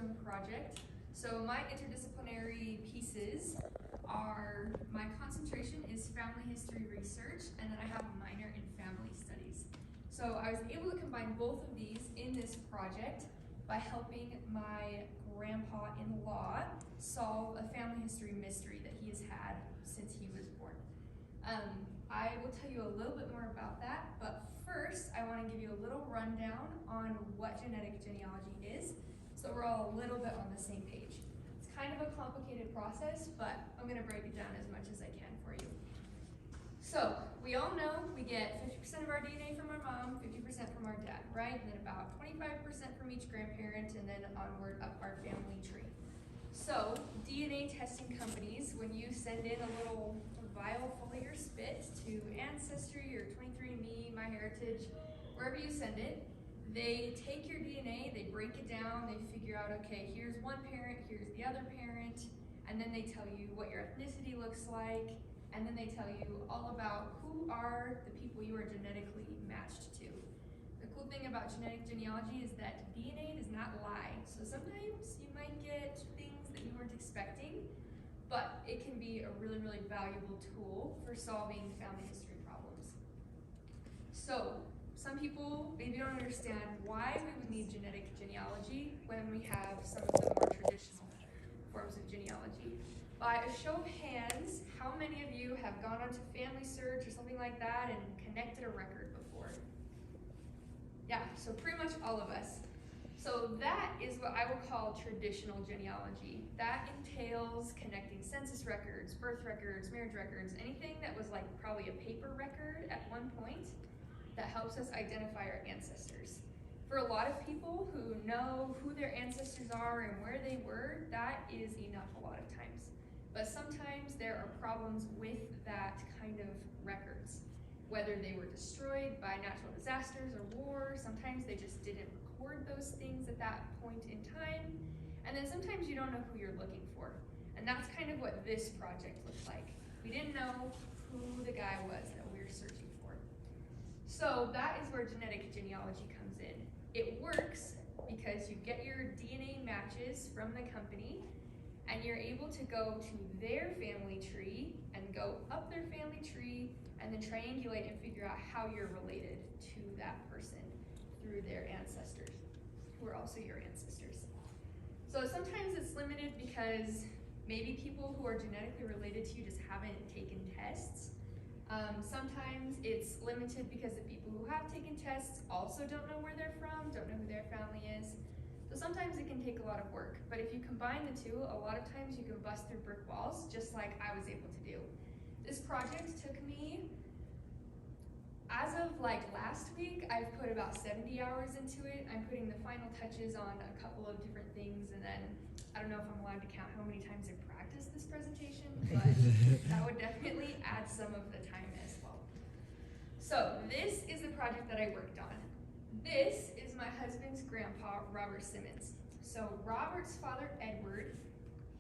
Sundstrom project. So my interdisciplinary pieces are, my concentration is family history research, and then I have a minor in family studies. So I was able to combine both of these in this project by helping my grandpa-in-law solve a family history mystery that he has had since he was born. I will tell you a little bit more about that, but first I want to give you a little rundown on what genetic genealogy is, so we're all a little bit on the same page. It's kind of a complicated process, but I'm going to break it down as much as I can for you. So we all know we get 50% of our DNA from our mom, 50% from our dad, right? And then about 25% from each grandparent, and then onward up our family tree. So DNA testing companies, when you send in a little vial full of your spit to Ancestry or 23andMe, MyHeritage, wherever you send it, they take your DNA, they break it down, they figure out, okay, here's one parent, here's the other parent, and then they tell you what your ethnicity looks like, and then they tell you all about who are the people you are genetically matched to. The cool thing about genetic genealogy is that DNA does not lie. So sometimes you might get things that you weren't expecting, but it can be a really, really valuable tool for solving family history problems. So some people maybe don't understand why we would need genetic genealogy when we have some of the more traditional forms of genealogy. By a show of hands, how many of you have gone onto Family Search or something like that and connected a record before? Yeah, so pretty much all of us. So that is what I would call traditional genealogy. That entails connecting census records, birth records, marriage records, anything that was like probably a paper record at one point that helps us identify our ancestors. For a lot of people who know who their ancestors are and where they were, that is enough a lot of times. But sometimes there are problems with that kind of records, whether they were destroyed by natural disasters or war. Sometimes they just didn't record those things at that point in time. And then sometimes you don't know who you're looking for. And that's kind of what this project looked like. We didn't know who the guy was that we were searching for. So that is where genetic genealogy comes in. It works because you get your DNA matches from the company, and you're able to go to their family tree and go up their family tree and then triangulate and figure out how you're related to that person through their ancestors, who are also your ancestors. So sometimes it's limited because maybe people who are genetically related to you just haven't taken tests. Sometimes it's limited because the people who have taken tests also don't know where they're from, don't know who their family is. So sometimes it can take a lot of work, but if you combine the two, a lot of times you can bust through brick walls, just like I was able to do. This project took me, as of like last week, I've put about 70 hours into it. I'm putting the final touches on a couple of different things, and then I don't know if I'm allowed to count how many times I practiced this presentation, but that would definitely add some of the time as well. So this is the project that I worked on. This is my husband's grandpa, Robert Simmons. So Robert's father, Edward,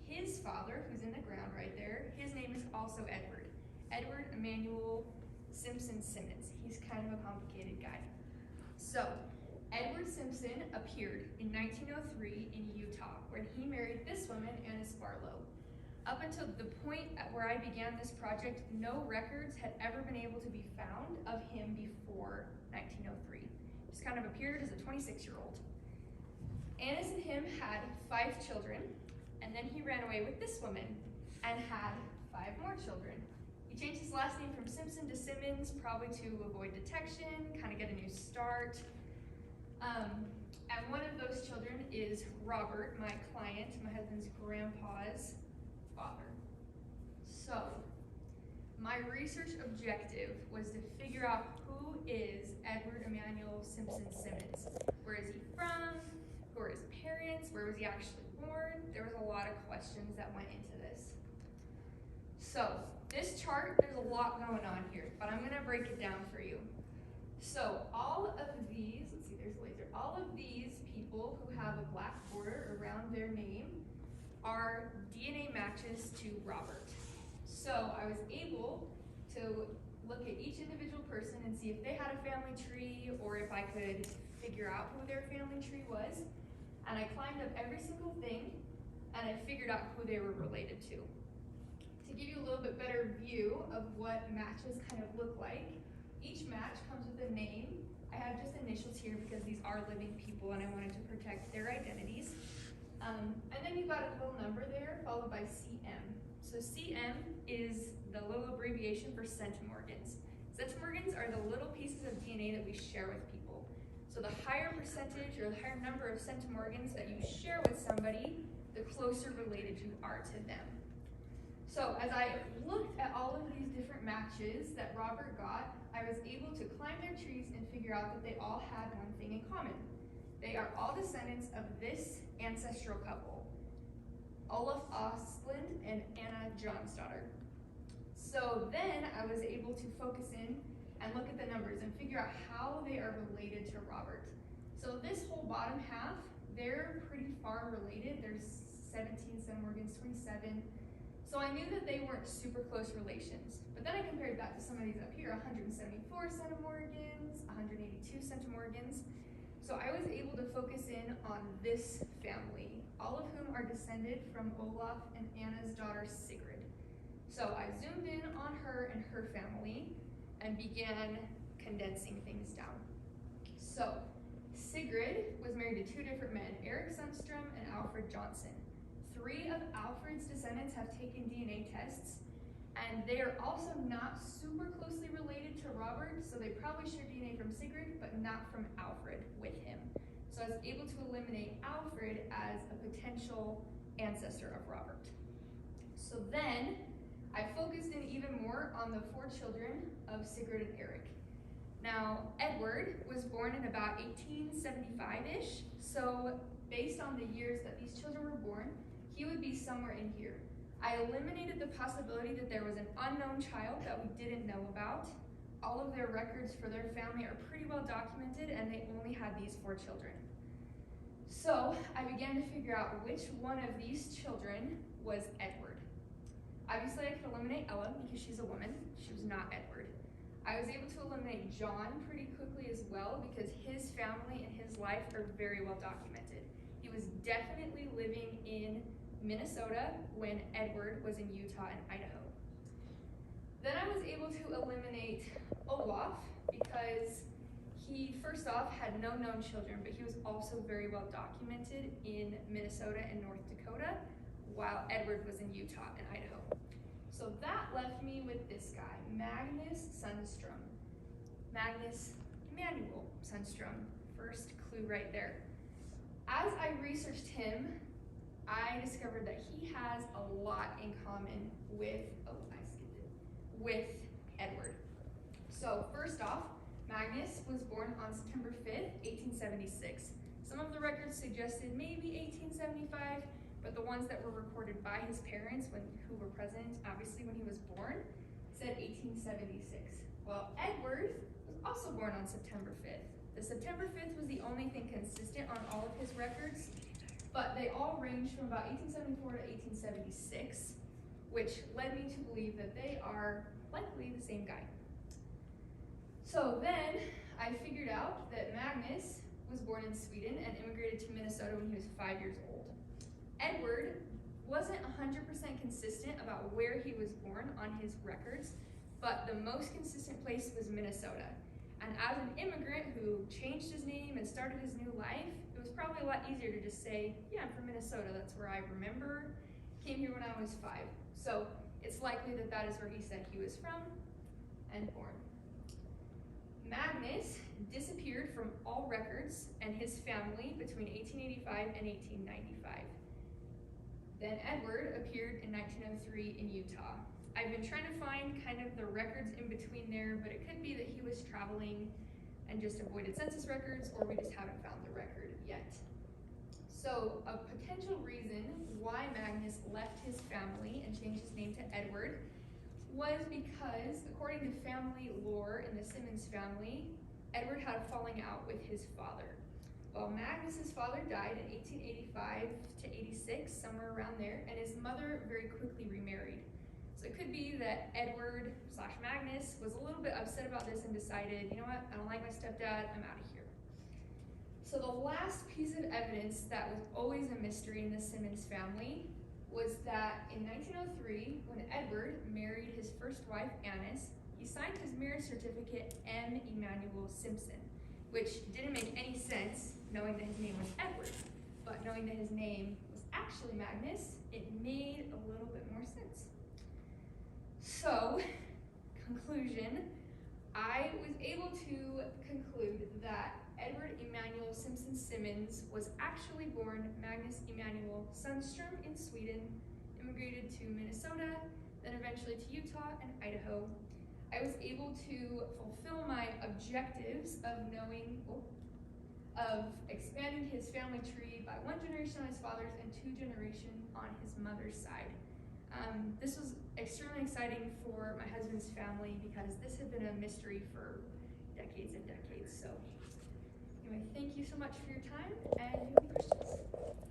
his father, who's in the ground right there, his name is also Edward. Edward Emanuel Simpson Simmons. He's kind of a complicated guy. So Edward Simpson appeared in 1903 in Utah, where he married this woman, Anna Sparlow. Up until the point at where I began this project, no records had ever been able to be found of him before 1903. Just kind of appeared as a 26-year-old. Annis and him had 5 children, and then he ran away with this woman and had 5 more children. He changed his last name from Simpson to Simmons, probably to avoid detection, kind of get a new start. And one of those children is Robert, my client, my husband's grandpa's father. So my research objective was to figure out who is Edward Emanuel Simpson Simmons. Where is he from? Who are his parents? Where was he actually born? There was a lot of questions that went into this. So this chart, there's a lot going on here, but I'm gonna break it down for you. So all of these, let's see, there's a laser. All of these people who have a black border around their name are DNA matches to Robert. So I was able to look at each individual person and see if they had a family tree or if I could figure out who their family tree was. and I climbed up every single thing, and I figured out who they were related to. To give you a little bit better view of what matches kind of look like, each match comes with a name. I have just initials here because these are living people and I wanted to protect their identities. And then you've got a little number there followed by CM. So CM is the little abbreviation for centimorgans. Centimorgans are the little pieces of DNA that we share with people. So the higher percentage or the higher number of centimorgans that you share with somebody, the closer related you are to them. So as I looked at all of these different matches that Robert got, I was able to climb their trees and figure out that they all had one thing in common. They are all descendants of this ancestral couple, Olaf Ostlund and Anna Johnsdotter. So then I was able to focus in and look at the numbers and figure out how they are related to Robert. So this whole bottom half, they're pretty far related. There's 17 centimorgans, 27. So I knew that they weren't super close relations. But then I compared that to some of these up here, 174 centimorgans, 182 centimorgans. So I was able to focus in on this family, all of whom are descended from Olaf and Anna's daughter Sigrid. So I zoomed in on her and her family and began condensing things down. So Sigrid was married to two different men, Erik Sundstrom and Alfred Johnson. 3 of Alfred's descendants have taken DNA tests, and they are also not super closely related to Robert, so they probably share DNA from Sigrid, but not from Alfred with him. So I was able to eliminate Alfred as a potential ancestor of Robert. So then I focused in even more on the 4 children of Sigrid and Erik. Now, Edward was born in about 1875-ish, so based on the years that these children were born, he would be somewhere in here. I eliminated the possibility that there was an unknown child that we didn't know about. All of their records for their family are pretty well documented, and they only had these 4 children. So I began to figure out which one of these children was Edward. Obviously I could eliminate Ella because she's a woman. She was not Edward. I was able to eliminate John pretty quickly as well because his family and his life are very well documented. He was definitely living in Minnesota when Edward was in Utah and Idaho. Then I was able to eliminate Olaf because he, first off, had no known children, but he was also very well documented in Minnesota and North Dakota, while Edward was in Utah and Idaho. So that left me with this guy, Magnus Sundstrom. Magnus Emanuel Sundstrom, first clue right there. As I researched him, I discovered that he has a lot in common with, with Edward. So first off, Magnus was born on September 5th, 1876. Some of the records suggested maybe 1875, but the ones that were recorded by his parents who were present, obviously when he was born, said 1876. Well, Edward was also born on September 5th. The September 5th was the only thing consistent on all of his records, but they all ranged from about 1874 to 1876, which led me to believe that they are likely the same guy. So then I figured out that Magnus was born in Sweden and immigrated to Minnesota when he was 5 years old. Edward wasn't 100% consistent about where he was born on his records, but the most consistent place was Minnesota. And as an immigrant who changed his name and started his new life, it was probably a lot easier to just say, yeah, I'm from Minnesota, that's where I remember, came here when I was 5. So it's likely that that is where he said he was from and born. Magnus disappeared from all records and his family between 1885 and 1895. Then Edward appeared in 1903 in Utah. I've been trying to find kind of the records in between there, but it could be that he was traveling and just avoided census records, or we just haven't found the record yet. So a potential reason why Magnus left his family and changed his name to Edward was because, according to family lore in the Simmons family, Edward had a falling out with his father. Well, Magnus's father died in 1885 to 86, somewhere around there, and his mother very quickly remarried. So it could be that Edward / Magnus was a little bit upset about this and decided, you know what, I don't like my stepdad, I'm out of here. So the last piece of evidence that was always a mystery in the Simmons family was that in 1903, when Edward married his first wife, Annis, he signed his marriage certificate M. Emanuel Simpson, which didn't make any sense knowing that his name was Edward, but knowing that his name was actually Magnus, it made a little bit more sense. So, conclusion, I was able to conclude that Edward Emanuel Simpson Simmons was actually born Magnus Emanuel Sundstrom in Sweden, immigrated to Minnesota, then eventually to Utah and Idaho. I was able to fulfill my objectives of expanding his family tree by 1 generation on his father's and 2 generations on his mother's side. This was extremely exciting for my husband's family because this had been a mystery for decades and decades. So anyway, thank you so much for your time, and do you have any questions?